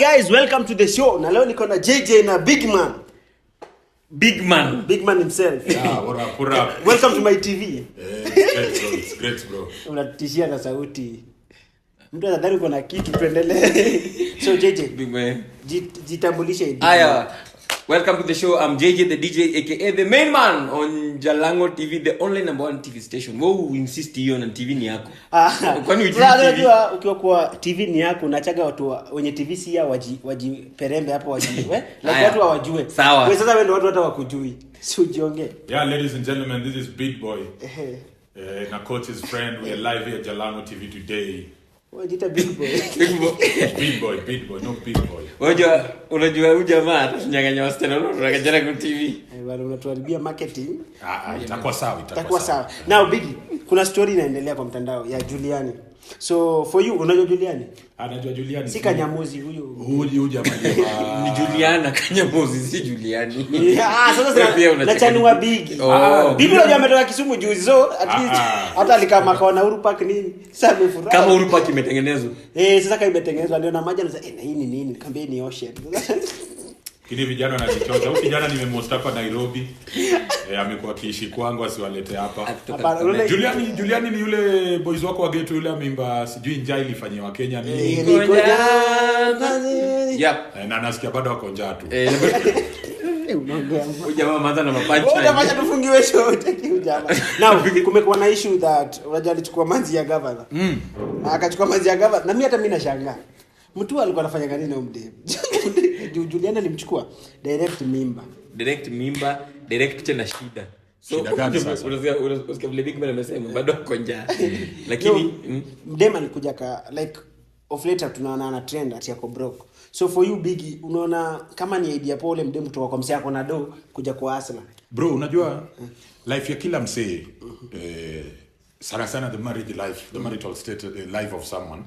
guys, welcome to the show. Na leo niko na JJ na Big Man. Big Man himself. What up? Welcome to my TV. It's great bro. Unatishia na sauti. Mtu anadhani uko na kitu tuendelee. So JJ, Big Man. Jitambulishe. Aya. Welcome to the show. I'm JJ the DJ aka the main man on Jalango TV, the only number one TV station. Wewe insist hiyo na TV ni yako. Kwani unajua ukiwa kwa TV ni yako unachaga watu wenye TV si ya wajiperembe hapo wajiwe. Like watu hawajue. Wewe sasa wewe ndio watu hata wakujui. Si ujiongee. Yeah, ladies and gentlemen, this is Big Boy. Na coach's friend. We are live here at Jalango TV today. Wajita Big Boy. Big Boy, no Big Boy. Unajua huyu jamaa tunyang'anya wasichana leo tunakajana kwa TV. Wale unatuharibia marketing. Itakuwa sawa. Now Biggie, kuna story inaendelea kwa mtandao ya Juliani. So for you, unajua Juliani? Anajua Juliani. Si Kanyamuzi huyo. Huyu jamaa ni Juliana Kanyamuzi, si Juliani. Sasa nachanua Biggie. Biggie unajua ametoka Kisumu juzi, so at least hata alikama kwa na Uhuru Park nini. Sasa amefurahi. Kama Uhuru Park imetengenezwa. Sasa kama imetengenezwa ndio na maji anasema na hii ni nini? Nikamwambia ni ocean. Kini vijana wanajichocha. Huyu kijana nimemosta hapa Nairobi. Amekuwa kiishi kwangu asiwalete hapa. Juliani ni yule boys wako wa ghetto yule ameimba sijui njaa ilifanywa Kenya nini. Yep. Na nasikia bado wako njaa tu. Ujamaa manza na mapancha. Unafanya tufungiwe show take ujamaa. Now kumekuwa na issue that unajua alichukua manzi ya governor. Akachukua manzi ya governor na mimi hata mimi nashangaa. Mtu alikuwa anafanya gani na umde? Juliani alimchukua direct mimba, direct tena shida. So unasikia vile Big Man amesema bado kwa njaa. Lakini mdema alikuja ka like of later tunaona ana trend ati yako broke. So for you Biggie, unaona kama ni idea pole mdemu kutoka kwa msee yako na do kuja kwa Arsenal. Bro, unajua life ya kila msee sana the marriage life, the marital state, the life of someone.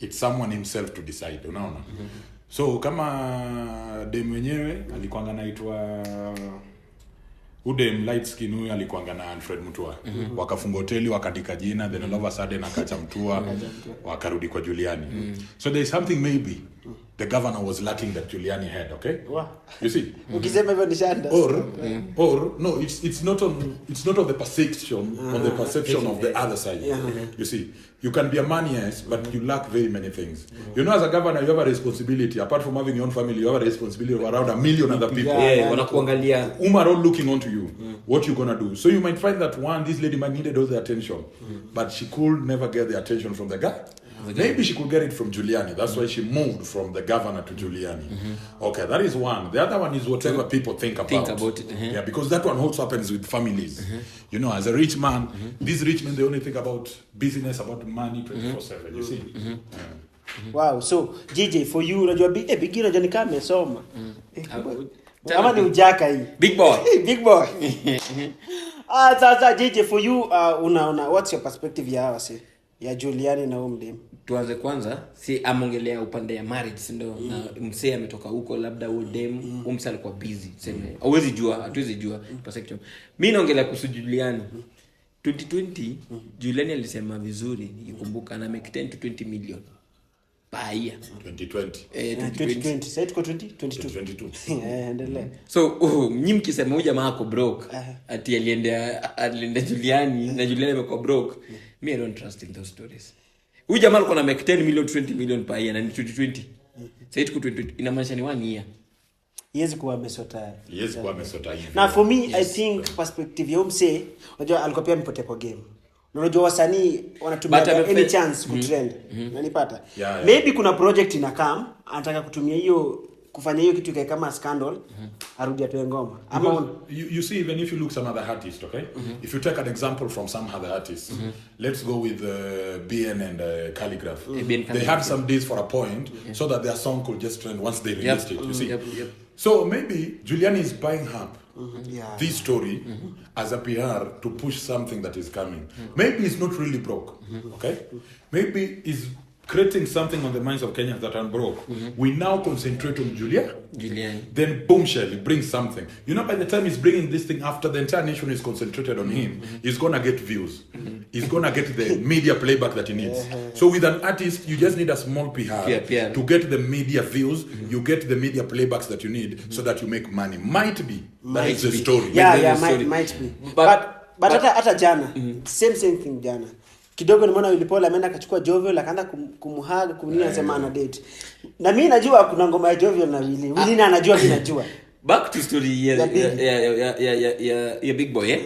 It's someone himself to decide, unaona. So kama dem wenyewe alikuanga naitwa udem light skin huyu alikuanga na Alfred Mutua. Wakafunga hoteli wakandika jina, then all of a sudden akacha Mutua wakarudi kwa Juliani. So there is something maybe the governor was lacking that Juliani had, okay? You see? Ukisema hivyo nishanda. Or no, it's not on the perception of the other side. You see, you can be a man, yes, but you lack very many things. You know, as a governor, you have a responsibility. Apart from having your own family, you have a responsibility of around 1 million other people. Wanakuangalia. Are all looking onto you. What you gonna do? So you might find that this lady might needed all the attention, but she could never get the attention from the guy. Maybe she could get it from Giuliani. That's why she moved from the governor to Giuliani. Okay, that is one. The other one is whatever people think about it. Yeah, because that one also happens with families. You know, as a rich man, these rich men, they only think about business, about money 24/7. You see? Wow. So, JJ, for you, unajua Biggie unajua ni kama amesoma. Kama ni ujaka hii. Big boy. Big boy. Sasa JJ, for you, unaona what's your perspective ya wase? Ya Juliani na umdem. Tuanze kwanza, si amongelea upande ya marriage ndio na msee ametoka huko labda udem, umsa alikuwa busy. Sema, hatuwezi jua perspective. Mimi naongelea kuhusu Juliani. 2020 Juliani alisema vizuri nikikumbuka na make 10 to 20 million per year. 2020. Sasa tuko 2022. Endelea. So nyinyi mkisema huyu jamaa ako broke ati alienda Juliani na Juliani amekuwa broke. Me I don't trust in those stories. Huyu jamaa alikuwa na make 10 million 20 million per year na ni 2020. Sasa tuko 2020 inamaanisha ni 1 year. Yezi kuwa amesota. Hivi. Na for me I think perspective ya umse, unajua alikuwa pia mpotea kwa game. Unajua wasanii wanatumia any chance kutrend. Unanipata? Maybe kuna project ina come, anataka kutumia hiyo kufanya hiyo kitu kama scandal, arudi atoe ngoma. You see, even if you look some other artist, okay? If you take an example from some other artists, let's go with BN and Calligraph. They had some days for a point so that their song could just trend once they released it, you see? So maybe Juliani is buying up this story as a PR to push something that is coming. Maybe it's not really broke, okay? Maybe it's creating something on the minds of Kenyans that are broke. We now concentrate on Juliani. Then bombshell, he brings something. You know, by the time he's bringing this thing, after the entire nation is concentrated on him, he's gonna get views. He's gonna get the media playback that he needs. So with an artist, you just need a small PR to get the media views. You get the media playbacks that you need so that you make money. Might be. That is the story. Might be. But hata jana, same thing jana. Kidogo nimeona Wilipol ameenda akachukua Jovial akaanza kumhug kumnia sema ana date. Na mimi najua kuna ngoma ya Jovial na Willy. Willy na anajua mimi najua. Back to story ya big boy, eh?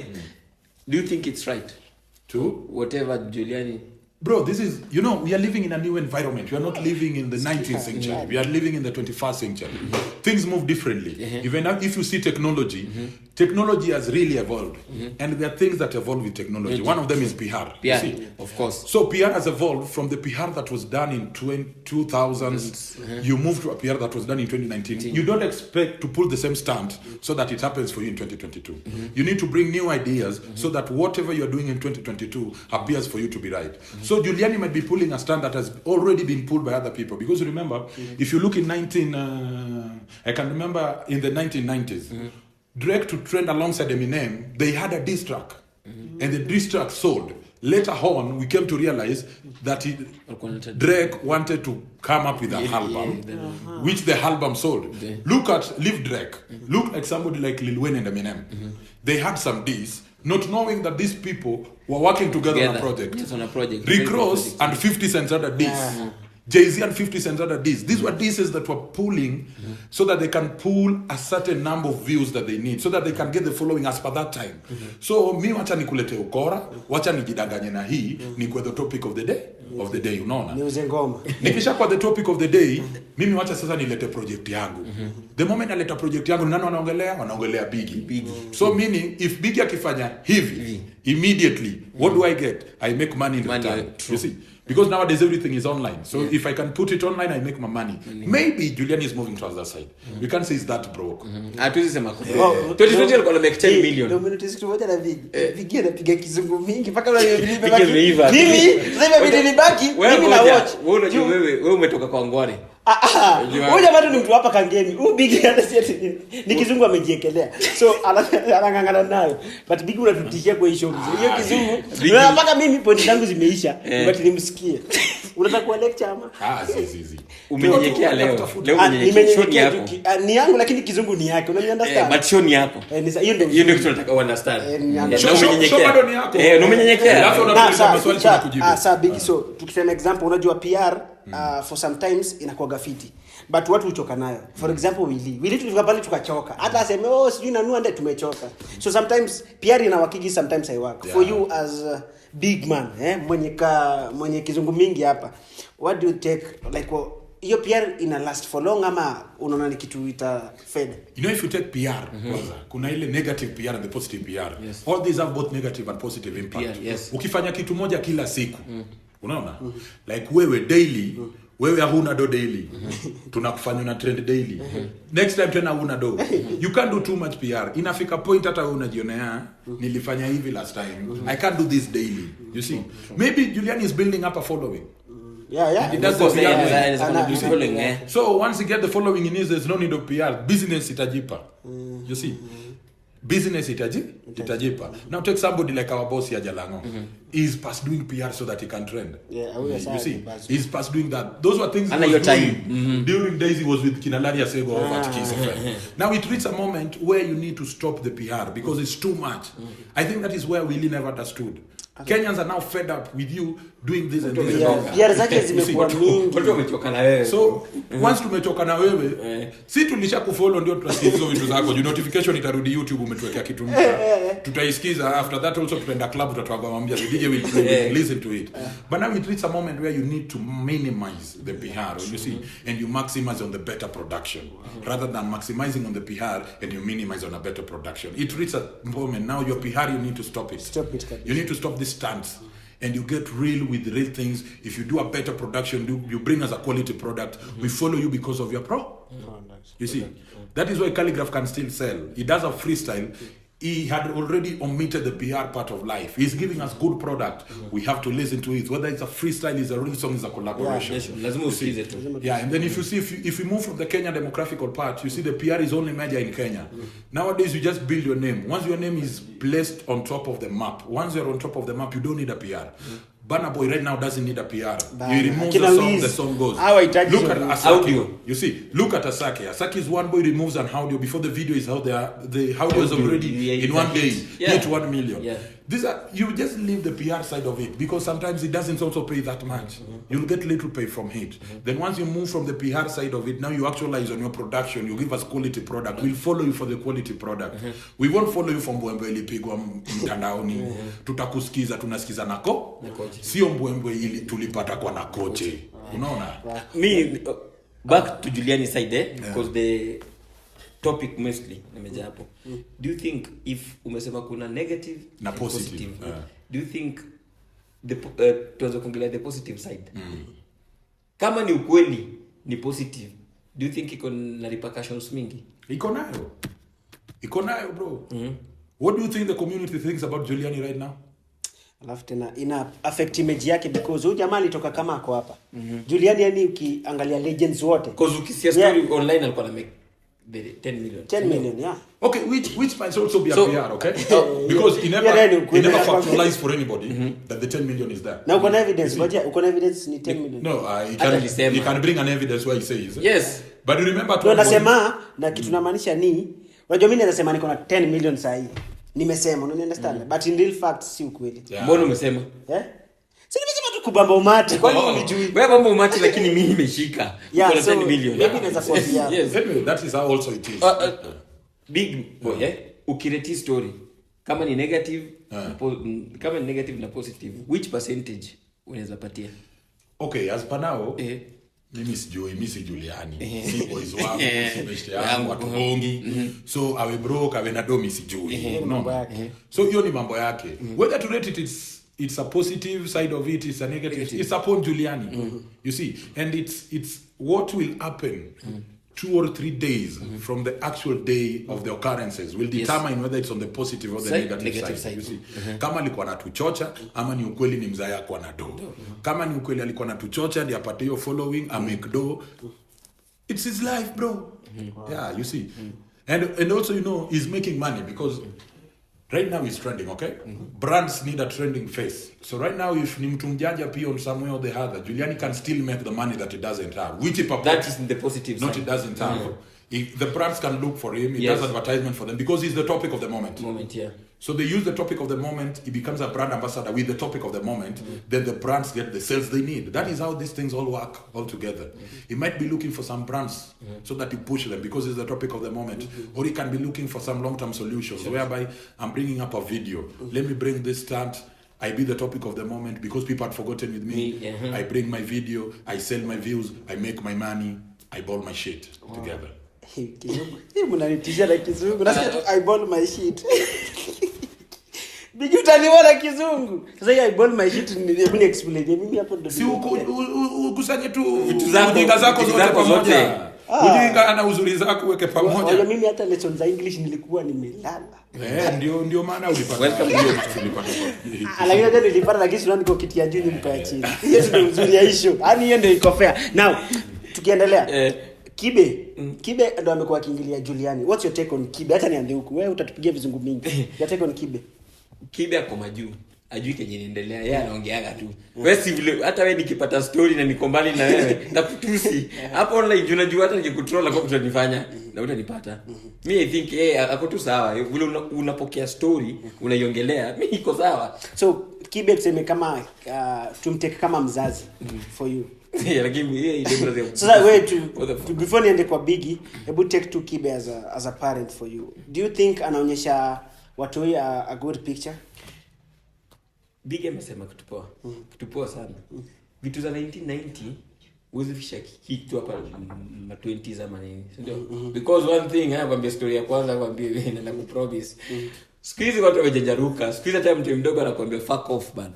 Do you think it's right to whatever Giuliani? Bro, this is, you know, we are living in a new environment. We are not living in the 19th century. We are living in the 21st century. Things move differently. Even if you see technology, technology has really evolved. And there are things that evolve with technology. One of them is PR. PR, of course. So PR has evolved from the PR that was done in 2000s. You move to a PR that was done in 2019. You don't expect to pull the same stunt so that it happens for you in 2022. You need to bring new ideas so that whatever you're doing in 2022 appears for you to be right. So Giuliani might be pulling a stunt that has already been pulled by other people. Because remember, if you look in I can remember in the 1990s, Drake to trend alongside Eminem, they had a diss track. And the diss track sold. Later on, we came to realize that Drake wanted to come up with an album, which the album sold. Look at Leave Drake. Look at somebody like Lil Wayne and Eminem. They had some diss, not knowing that these people were working together on a project. Yes, on a project. Rick Ross and 50 Cent had a diss. Jay-Z and 50 Cent had a diss. These were disses that were pulling so that they can pull a certain number of views that they need, so that they can get the following as per that time. So mi wacha nikulete ukora, wacha nijidanganye na hii, ni kwa the topic of the day. Unaona? Niuze ngoma. Nikisha kwa the topic of the day, mimi wacha sasa nilete project yangu. The moment naleta project yangu, nani wanaongelea Biggie. So meaning, if Biggie akifanya hivi, immediately, what do I get? I make money in return. You see? Because nowadays everything is online. So if I can put it online, I make my money. Maybe Juliani is moving towards that side. We can't say it's that broke. Hatuwezi sema kwa. 2020 alikuwa na make 10 million. Ndio mimi siku moja na Biggie anapiga kizungu mingi mpaka unaniambia Biggie. Mimi sasa hivi nilibaki mimi na watch. Wewe umetoka kwa Ngware. Huyu jamaa ni mtu hapa Kangemi. Huyu Biggie hata si ati ni kizungu amejiekelea. So anangangana nayo. But Biggie unatutishia kwa hiyo hiyo kizungu. Mpaka mimi point zangu zimeisha. But nimsikie. Unataka kuwa lecture ama? Zizi. Umenyenyekea leo. Leo umenyenyekea ni yangu lakini kizungu ni yake. Unaniunderstand? But show ni yako. Hiyo ndio kitu nataka uunderstand. Show bado ni yako. Umenyenyekea. Alafu unakuuliza maswali tunakujibu. Sasa Biggie, so tukisema example, unajua PR for sometimes inakuwa gafiti. But watu huchoka nayo. For example, Willy tulifika pale tukachoka. Hata aseme sijui nanua ndio tumechoka. So sometimes PR inawakiji, sometimes I work. For you as a big man, mwenye kizungu mingi hapa. What do you take like hiyo PR ina last for long ama unaona ni kitu ita fade? You know, if you take PR, kuna ile negative PR and the positive PR. All these have both negative and positive impact. Ukifanya kitu moja kila siku, unaona? Like wewe daily, wewe huna do daily. Tunakufanya na trend daily. Next time tena huna do. You can't do too much PR. Inafika point hata wewe unajionea nilifanya hivi last time. I can't do this daily. You see? Maybe Juliani is building up a following. Yeah. It does So once you get the following in there's no need of PR. Business itajipa. You see? Business itajipa. Now take somebody like our boss here, Jalango. He's past doing PR so that he can trend. You see? He's past doing that. Those were things he was doing. During days he was with Kinalani Asego over at Kiss FM. Now it reaches a moment where you need to stop the PR because it's too much. I think that is where we really never understood. Kenyans are now fed up with you doing this and this. PR zake zimekuwa mingi. Watu wamechoka na wewe. So once tumechoka na wewe, si tulisha kufollow ndio tutasikiza hizo vitu zako. You notification itarudi YouTube umetuwekea kitu mpya. Tutaisikiza after that also tutaenda club tutatuambia the DJ will play, listen to it. But now it reaches a moment where you need to minimize the PR, you see, and you maximize on the better production rather than maximizing on the PR and you minimize on a better production. It reaches a moment now your PR you need to stop it. You need to stop these stunts. And you get real with real things. If you do a better production, you bring us a quality product. We follow you because of your You see, that is why Calligraph can still sell. He does a freestyle. he had already omitted the PR part of life. He's giving us good product. We have to listen to it. Whether it's a freestyle, it's a real song, it's a collaboration. Yeah, and then if you see, if you move from the Kenyan demographical part, you see the PR is only major in Kenya. Nowadays, you just build your name. Once your name is placed on top of the map, once you're on top of the map, you don't need a PR. Burna Boy right now doesn't need a PR. He removes the song goes. Look at Asake. You see, look at Asake. Asake's one boy removes an audio before the video is out there. The audio is already in 1 day hit 1 million. Yeah. These are, you just leave the PR side of it because sometimes it doesn't also pay that much. You'll get little pay from it. Then once you move from the PR side of it, now you actualize on your production. You give us quality product. We'll follow you for the quality product. We won't follow you from mbwembwe ilipigwa mtandaoni. Tutakusikiza tunasikiza nako. Sio mbwembwe ili tulipata kwa nakoche. Unaona? Me back to Juliani side because the topic mostly nimeja hapo. Do you think if umesema kuna negative na positive do you think the tuanze kuongelea the positive side kama ni ukweli ni positive, do you think iko na repercussions mingi? Iko nayo bro. What do you think the community thinks about Giuliani right now? Alafu tena ina affect image yake because huyu jamaa alitoka kama ako hapa. Giuliani yani ukiangalia legends wote because ukisia story online alikuwa na make 10 million, yeah. Okay, which might also be a PR, okay? Because he never factualized for anybody that the 10 million is there. Now, uko na evidence, uko na evidence ni 10 million. No, he can bring an evidence where he says. Yes. But you remember to nasema na kitu namaanisha ni, unajua mimi nasema niko na 10 million sahi. Nimesema, you understand? But in real fact si ukweli. Mbona umesema? Si nimesema tu kubamba umati, kwani unijui? Wewe bamba umati lakini mimi nimeshika. Yeah, so 10 million. Maybe naweza kuambia. Yes, that is how also it is. Big boy, ukireti story kama ni negative na positive, which percentage unaweza patia? Okay, as per now, mimi si Juliani. Si boys wangu, si beshte yangu, watu bongi. So awe broke, awe na domi sijui. No. So hiyo ni mambo yake. Whether to rate it's a positive side of it, it's a negative. It's upon Giuliani. You see, and it's what will happen 2 or 3 days from the actual day of the occurrences will determine whether it's on the positive or the negative side. You see, kama alikuwa anatuchocha ama ni ukweli ni mzaya kwa na do. Kama ni ukweli alikuwa anatuchocha ndio apate hiyo following make do. It's his life, bro. Yeah, you see. And also, you know, he's making money because right now he's trending, okay? Brands need a trending face. So right now, if ni mtu mjanja pia on some way or the other, Giuliani can still make the money that he doesn't have. Which that is in the positive side. Not it doesn't have. If the brands can look for him, he does advertisement for them because he's the topic of the moment. So they use the topic of the moment, he becomes a brand ambassador with the topic of the moment, then the brands get the sales they need. That is how these things all work all together. He might be looking for some brands so that he push them because it's the topic of the moment. Or he can be looking for some long-term solutions whereby I'm bringing up a video. Let me bring this stunt. I be the topic of the moment because people had forgotten with me. I bring my video, I sell my views, I make my money, I ball my shit together. Hii mnanitishia na kizungu. Nasikia I ball my shit. Bigi utaniona kizungu. Sasa I ball my shit ni explain. Mimi hapo ndo. Si ukusanye tu vitu zako zote pamoja. Ujinga ana uzuri zako weke pamoja. Wala mimi hata lessons za English nilikuwa nimelala. Ndio maana ulipata. Welcome hiyo ulipata. Lakini ndio nilipata lakini sio niko kitia juu mkaya chini. Hiyo ndio uzuri ya issue. Yaani hiyo ndio iko fair. Now tukiendelea. Kibe ndo amekuwa akiingilia Giuliani. What's your take on Kibe? Hata niambie huko. Wewe utatupigia vizungu mingi. Your take on Kibe? Kibe ako majuu. Ajui kenye inaendelea. Yeye anaongeaga tu. Wewe si vile hata wewe nikipata story na niko mbali na wewe nakutusi. Hapo online unajua hata nikicontrol kwa kutanifanya na utanipata. Mimi I think ako tu sawa. Vile unapokea story, unaiongelea, mimi iko sawa. So Kibe tuseme kama tumteke kama mzazi for you. Lakini sasa wewe before niende kwa Biggie, hebu take to Kibe as a parent for you. Do you think anaonyesha watu a good picture? Biggie amesema kitu poa sana. Vitu za 1990 uzifisha kitu hapa na 20s ama nini, ndio? Because one thing nakwambia story ya kwanza nakwambia na kupromise. Siku hizi watu wamejajaruka. Siku hizi hata mtu mdogo anakuambia fuck off bana.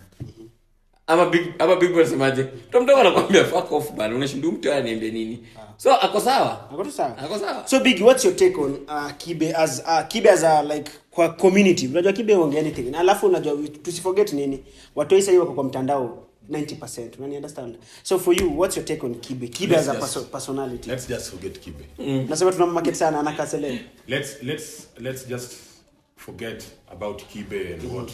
ama big boy semaje mtu anakuambia fuck off bana unashinda mtu aniambie nini so ako sawa so Big, what's your take on Kibe as a kwa community? Unajua Kibe ongea anything alafu unajua tusiforget nini watu hisa hiyo kwa mtandao 90%, you understand? So for you, what's your take on Kibe as a personality? Let's just forget Kibe. Nasema tuna market sana anakasele. Let's just forget about Kibe and what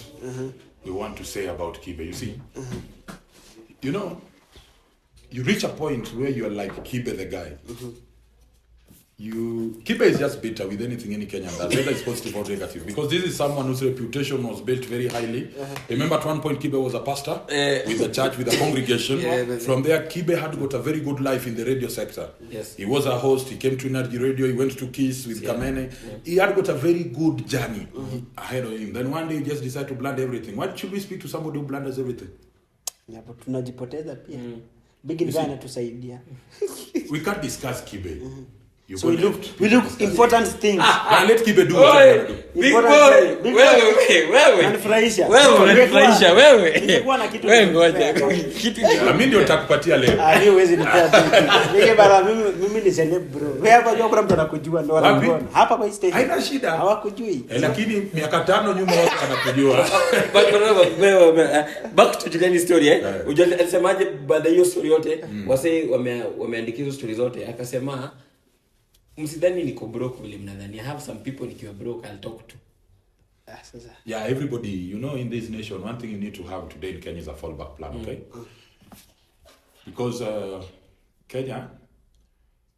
we want to say about Kibe. You see, you know, you reach a point where you are like Kibe the guy. Kibe is just bitter with anything any Kenyan does, whether it's positive or negative, because this is someone whose reputation was built very highly. Remember at one point Kibe was a pastor with the church, with the congregation. From there Kibe had got a very good life in the radio sector. Yes. He was a host, he came to Energy Radio, he went to Kiss with Kamene. He had got a very good journey ahead of him. Then one day he just decided to blunder everything. Why should we speak to somebody who blunders everything? Yeah, but tunajipoteza pia. Big guy anatusaidia. We can't discuss Kibe. So we look important things. Let Kibe do what Big boy. Wewe. Unanifurahisha. Wewe. Ningekuwa na kitu. Wewe ngoja. Kitu mimi ndio nitakupatia leo. Mimi huwezi nipea kitu. Nige bara mimi ni celeb bro. Wewe hapa jua kuna mtu anakujua ndo anakuona. Hapa kwa stage. Haina shida. Hawakujui. Lakini miaka 5 nyuma watu wanakujua. Back to Juliani story Ujali alisemaje baada hiyo story yote wase wameandikizwa story zote akasema msidhani niko broke vile mnadhani. I have some people nikiwa broke I'll talk to. Yeah, everybody, you know, in this nation, one thing you need to have today in Kenya is a fallback plan, okay? Because Kenya,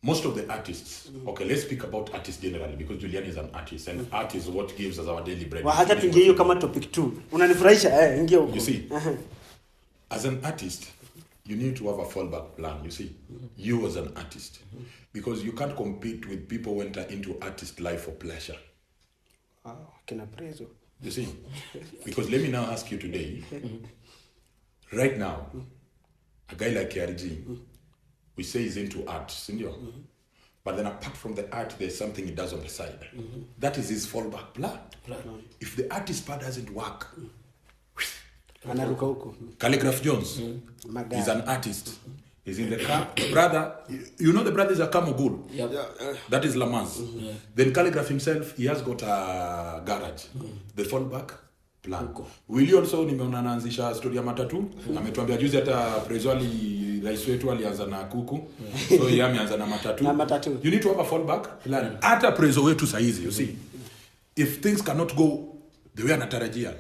most of the artists, okay, let's speak about artists generally, because Juliani is an artist, and art is what gives us our daily bread. Hata tuingie hiyo kama topic 2. Unanifurahisha ingia huko. You see, as an artist, you need to have a fallback plan, you see. You as an artist. Because you can't compete with people who enter into artist life for pleasure. Kina preso. You see? Because let me now ask you today. Right now, a guy like KRG, we say he's into art, but then apart from the art, there's something he does on the side. That is his fallback plan. If the artist part doesn't work, anaruka huko. Calligraph Jones is an artist. He's in the car. The brother, you know the brother is a Kamogul. That is Lamans. Then Calligraph himself, he has got a garage. The fallback plan. Willie also nimeona anaanzisha story ya matatu. Ametuambia juzi hata Prezwali rais wetu alianza na kuku. So yeye ameanza na matatu. You need to have a fallback plan. Hata Prezo wetu saizi, you see. If things cannot go the way anatarajia,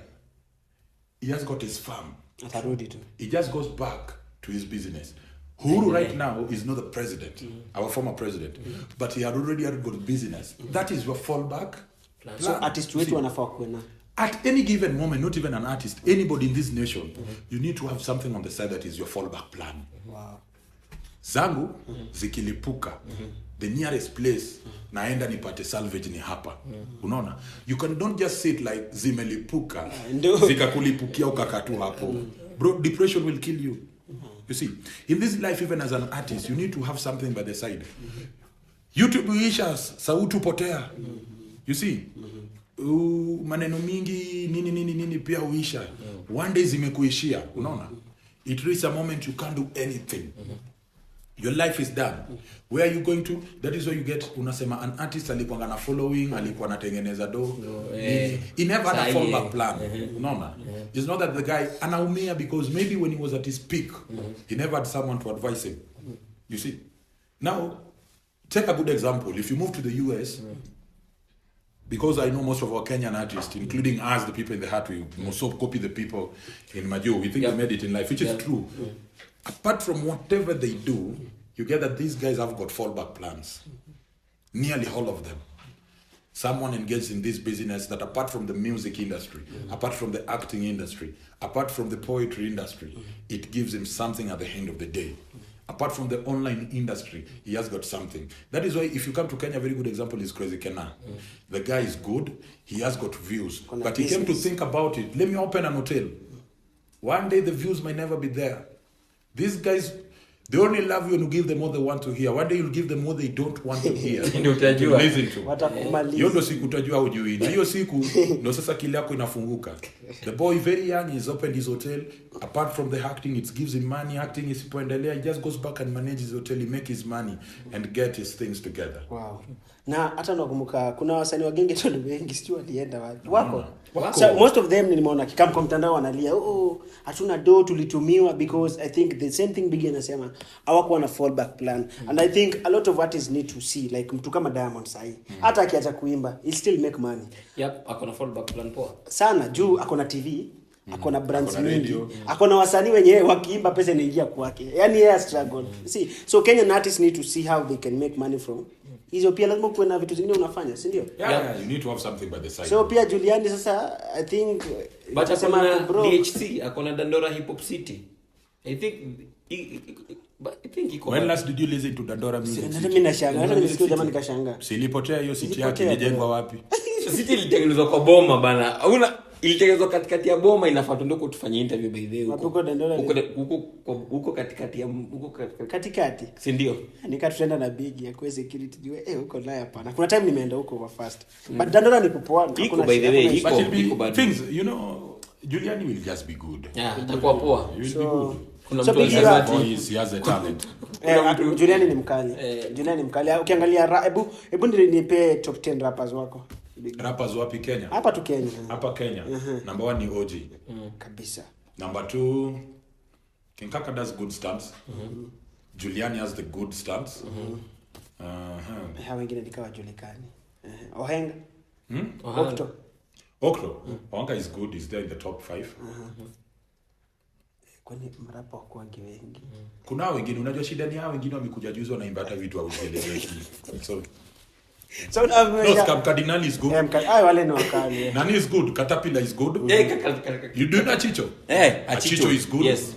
he has got his farm. Atarudi tu. He just goes back to his business. Who right now is not the president, our former president, but he had already had good business. That is your fallback plan. So artist wetu wanafaa kuena. At any given moment, not even an artist, anybody in this nation, you need to have something on the side that is your fallback plan. Wow. Zangu zikilipuka, the nearest place naenda nipate salvage ni hapa. Unaona? You don't just sit like zimelipuka, zikakulipukia ukakatu hapo. Bro, depression will kill you. You see, in this life, even as an artist, you need to have something by the side. YouTube uishas, sautu potea. You see, maneno mingi, nini pia uisha. One day zimekuishia, unaona? It reaches a moment you can't do anything. Your life is done. Where are you going to? That is where you get, unasema, an artist alikuwa na following, alikuwa anatengeneza do. He never had a fallback plan. Unaona? It's not that the guy anaumia because maybe when he was at his peak, he never had someone to advise him. You see? Now, take a good example. If you move to the US, because I know most of our Kenyan artists, including us, the people in the heart, we also copy the people in Majo. We think they made it in life, which is true. Apart from whatever they do, you get that these guys have got fallback plans. Nearly all of them. Someone engaged in this business that apart from the music industry, apart from the acting industry, apart from the poetry industry, it gives him something at the end of the day. Apart from the online industry, he has got something. That is why if you come to Kenya, a very good example is Crazy Kenyan. The guy is good, he has got views. But he came to think about it. Let me open an hotel. One day the views might never be there. These guys, They only love you when you give them what they want to hear. One day you'll give them what they don't want to hear. Ndio utajua. Listen to. Watakumaliza. Hiyo ndo siku utajua hujui. Na hiyo siku ndo sasa kile yako inafunguka. The boy very young, he's opened his hotel. Apart from the acting, it gives him money. Acting is poendelea. He just goes back and manages his hotel. He make his money and get his things together. Wow. Na hata nakumbuka kuna wasanii wagenge tu wengi sijui walienda wapi. Wako. Wako. So most of them nimeona kikam kwa mtandao wanalia, hatuna do tulitumiwa, because I think the same thing Biggie anasema hawakuwa na fallback plan. And I think a lot of artists need to see, like mtu kama Diamond sahi hata akiacha kuimba he still make money. Yep, akona fallback plan poa Sana juu akona TV, akona brands Akona mingi, radio. akona wasanii wenyewe wakiimba pesa inaingia kwake. Yaani yeye struggle. See, so Kenyan artists need to see how they can make money from hizo. Pia lazima kuwe na vitu zingine unafanya, si ndio? Yeah, you need to have something by the side. So pia Juliani sasa I think but atasema akona bro DHC akona Dandora Hip Hop City. I think iko When last did you listen to Dandora music? Ndio mimi nashangaa. Hata nimesikia jamani kashangaa. Silipotea hiyo city yake Ilipotea, ilijengwa wapi? City ilitengenezwa kwa boma bana. Hauna ilitengenezwa katikati ya boma, inafaa tuende tufanye interview by the way huko. Huko Dandora Huko katikati ya huko katikati. si ndio? Nikatenda na Biggie ya kwa security juu huko naye hapana. Kuna time nimeenda huko kwa first. But Dandora ni kupoa. Iko by the way, But it'll iko be bad. things, you know, Giuliani will just be good. Yeah, atakuwa poa. He will be good. Kuna So mtu Biggie anasema wa- ati He has a talent. Juliani ni mkali. Juliani ni mkali. Ukiangalia hebu nipe top 10 rappers wako. Rappers wapi Kenya? Hapa tu Kenya. Hapa Kenya. Number 1 ni OG. Kabisa. Number 2, King Kaka does good stunts. Giuliani has the good stunts. Hao wengine nikawa Julikani. Ohenga. Ohanga. Okto. Okro. Ohanka is good. He's there in the top 5. Kwani mrapa wako wengi. Kuna wengine unajua shida ni hao wengine wamekuja juzi wanaimba hata vitu hauzieleweki. So no, Scam Cardinal is good. Wale ni wakali. Nani is good? Caterpillar is good. You do not Chicho? Achicho is good. Yes.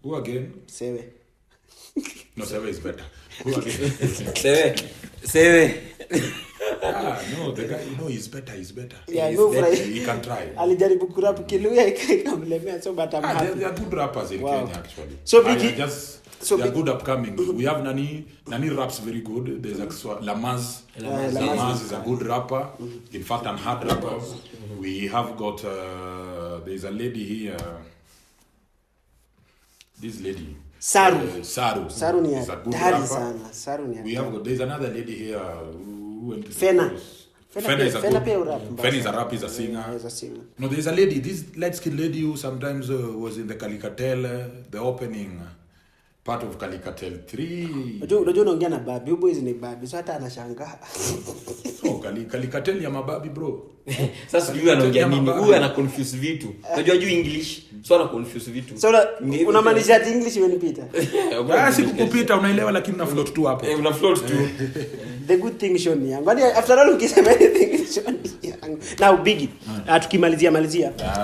Who again? Sewe. No, Sewe is better. Who again? Sewe. No, the guy, he's better. Yeah, He's no, better. right. He can try. Alijaribu kurap Kiluya ikamlemea, so but I'm happy. They are good rappers in Kenya actually. So They Biggie, are they are good upcoming. We have Nani raps very good. There's Lamaz. Lamaz is a good rapper. In fact, an hard rapper. We have got there's a lady here. This lady. Saru. Saru Ni is a good hatari rapper. sana. Saru ni We have got there's another lady here who went to Fena. Fena is a Fena good. pia urap. Fena is a rap, is a singer. Is a singer. No, there's a lady, this light-skinned lady who sometimes was in the Calicatel, the opening part of Calicatel 3. Unajua unaongea na babi, huyo boys ni babi. So hata anashangaa. Oh, Calicatel ya mababi bro. Sasa huyu anaongea nini? Huyu ana confuse vitu. Unajua juu English, so ana confuse vitu. So unamaanisha ati English imenipita. Basi kukupita unaelewa lakini una float tu hapo. Una float tu. The good thing show ni yangu. After all ukisema anything show ni yangu. Now Biggie, tukimalizia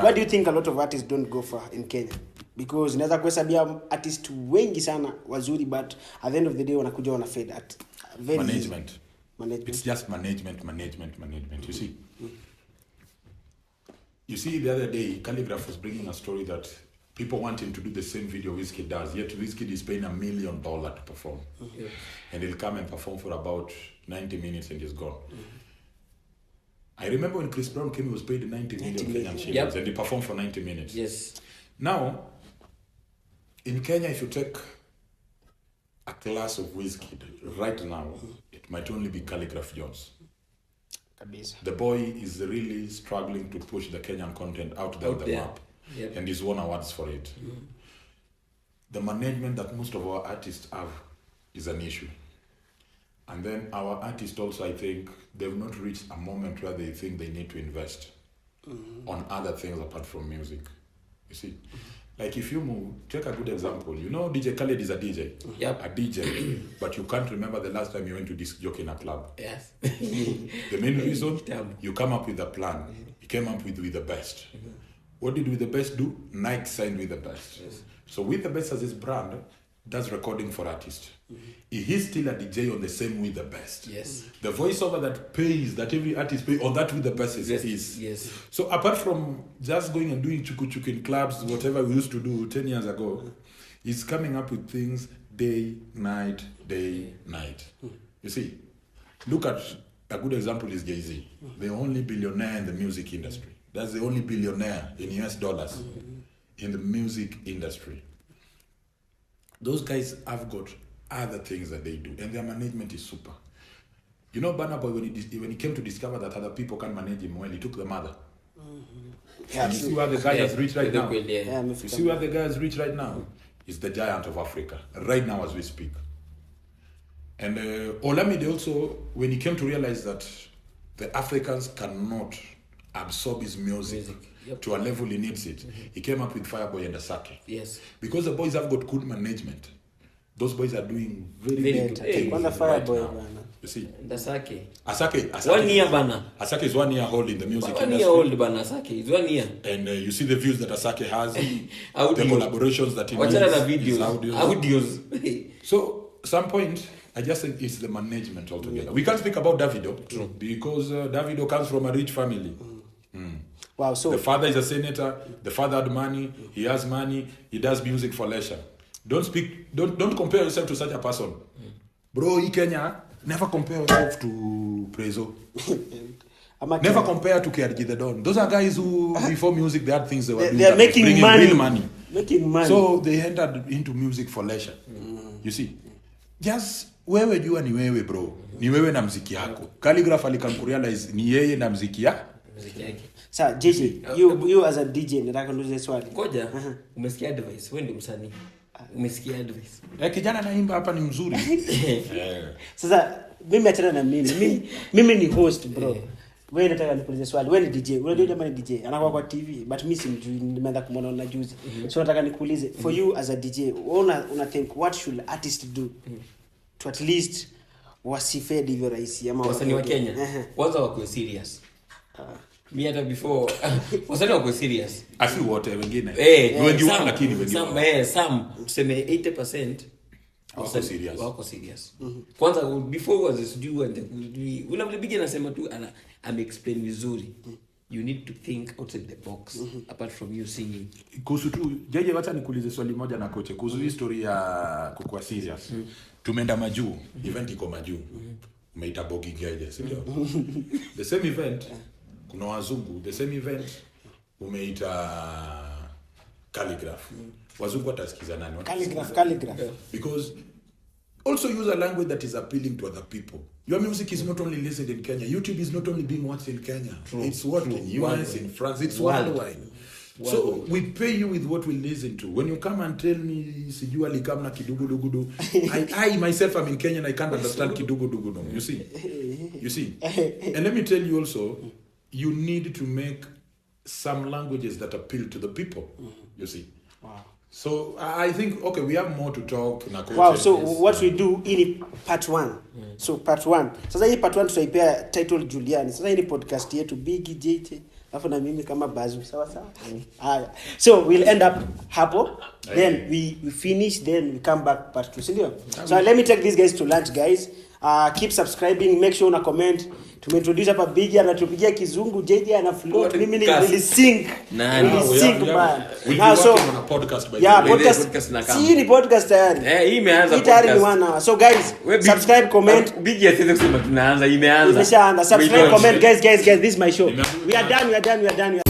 what do you think a lot of artists don't go for in Kenya? Because inaweza kuhesabia artists wengi sana wazuri, but at the end of the day wanakuja wana fade at very Management. Management. It's just management. You see? You see, the other day, Calligraph was bringing a story that people want him to do the same video Wizkid does, yet Wizkid is paying $1 million to perform. Yeah. And he'll come and perform for about 90 minutes and he's gone. I remember when Chris Brown came, he was paid 90 million Kenyan shillings and he performed for 90 minutes. Yes. Now, in Kenya, if you take a class of Wizkid right now, it might only be Calligraph Jones. The boy is really struggling to push the Kenyan content out there on the map. Yep. And he's won awards for it. The management that most of our artists have is an issue. And then our artists also, I think, they've not reached a moment where they think they need to invest on other things apart from music. You see? Like if you move, take a good example. You know DJ Khaled is a DJ. Yep. A DJ. But you can't remember the last time you went to disc jockey in a club. Yes. The main reason, you come up with a plan. You came up with the best. What did With the Best do? Nike signed With the Best. Yes. So With the Best as his brand does recording for artists. He's still a DJ on the same With the Best. Yes. The voiceover that pays, that every artist pays, on that With the Best is his. Yes. So apart from just going and doing chuku chuku in clubs, whatever we used to do 10 years ago, He's coming up with things day, night. You see, look at a good example is Jay-Z, the only billionaire in the music industry. That's the only billionaire in US dollars in the music industry. Those guys have got other things that they do, and their management is super. You know, Burna Boy, when he came to discover that other people can manage him well, he took the mother. Yeah, you see where the guy has reached right now? Yeah, you see where the guy has reached right now? He's the giant of Africa, right now as we speak. And Olamide also, when he came to realize that the Africans cannot absorb his music. To a level he needs it, he came up with Fireboy and Asake. Yes. Because the boys have got good management. Those boys are doing very big things on the Fireboy, right now. You see, Asake 1 year bana. Asake is 1 year old in the music industry. 1 year old bana. Asake is 1 year. And you see the views that Asake has, the collaborations that he makes. Watch out the videos. Audios. So, some point, I just think it's the management altogether. We can't speak about Davido. True. Because Davido comes from a rich family. Wow, so the father is a senator, the father had money, he has money, he does music for leisure. Don't compare yourself to such a person. Bro, in Kenya, never compare yourself to Prezo. Never compare to KRG the Don. Those are guys who, before music, they had things they were doing. They're making money. Real money. Making money. So they entered into music for leisure. You see, just wewe jua ni wewe bro. Ni wewe na mziki yako. Calligraph alikamkurealize ni yeye na mziki yake. Sasa JJ, you as a DJ nataka niulize swali. Ngoja, umesikia advice? Wewe ndio msanii. Umesikia advice? Kijana naimba hapa ni mzuri. Sasa mimi achana na mimi ni host bro. Wewe nataka nikuulize swali. Wewe ni DJ. Unajua jamaa ni DJ. Anakuwa kwa TV, but mimi simjui, nimeanza kumuona na juzi. So nataka nikuulize, for you as a DJ, una think what should artists do to at least wasifade hivyo rahisi ama wasanii wa Kenya? Kwanza wako serious. Mimi hata before wasanii wako serious. Asi wote wengine. Wengi wao lakini wengi. Some tuseme 80% wako serious. Kwanza before was due and ule mlibige nasema tu ana explain vizuri. You need to think outside the box apart from you singing. Kuhusu tu jeje, wacha nikuulize swali moja na kocha kuhusu history ya kukua serious. Tumeenda Majuu, event iko Majuu. Umeita Bogi Geje, sio? The same event kuna wazungu, the same event umeita Calligraph. Wazungu watasikiza nani? Calligraph. Because also use a language that is appealing to other people. Your music is not only listened in Kenya. YouTube is not only being watched in Kenya. It's watched in US, in France. It's worldwide. So we pay you with what we listen to. When you come and tell me sijua likam na kidugudugudu, I myself am in Kenya and I can't understand kidugudugudu. You see? And let me tell you also, you need to make some languages that appeal to the people. You see? Wow. So I think, okay, we have more to talk. Wow, so what we do in part 1. So part 1. Sasa hii part 1 tutaipea title Juliani. Sasa hii ni podcast yetu Big JT. Alafu na mimi kama Bazu. Sawa. Haya. So we'll end up hapo. Then we finish, then we come back part 2. Sindio? So let me take these guys to lunch, guys. Keep subscribing, make sure una comment. Tumeintroduce hapa Big anatupigia kizungu, JJ ana float. Mimi ni sync. Man. Now so on a podcast by podcast na kama. Si ni podcast tayari. Hii imeanza podcast. Tayari ni 1 hour. So guys, subscribe, comment. Big yasiweze kusema tunaanza, imeanza. Imeshaanza. Subscribe, comment, guys, this is my show. We are done.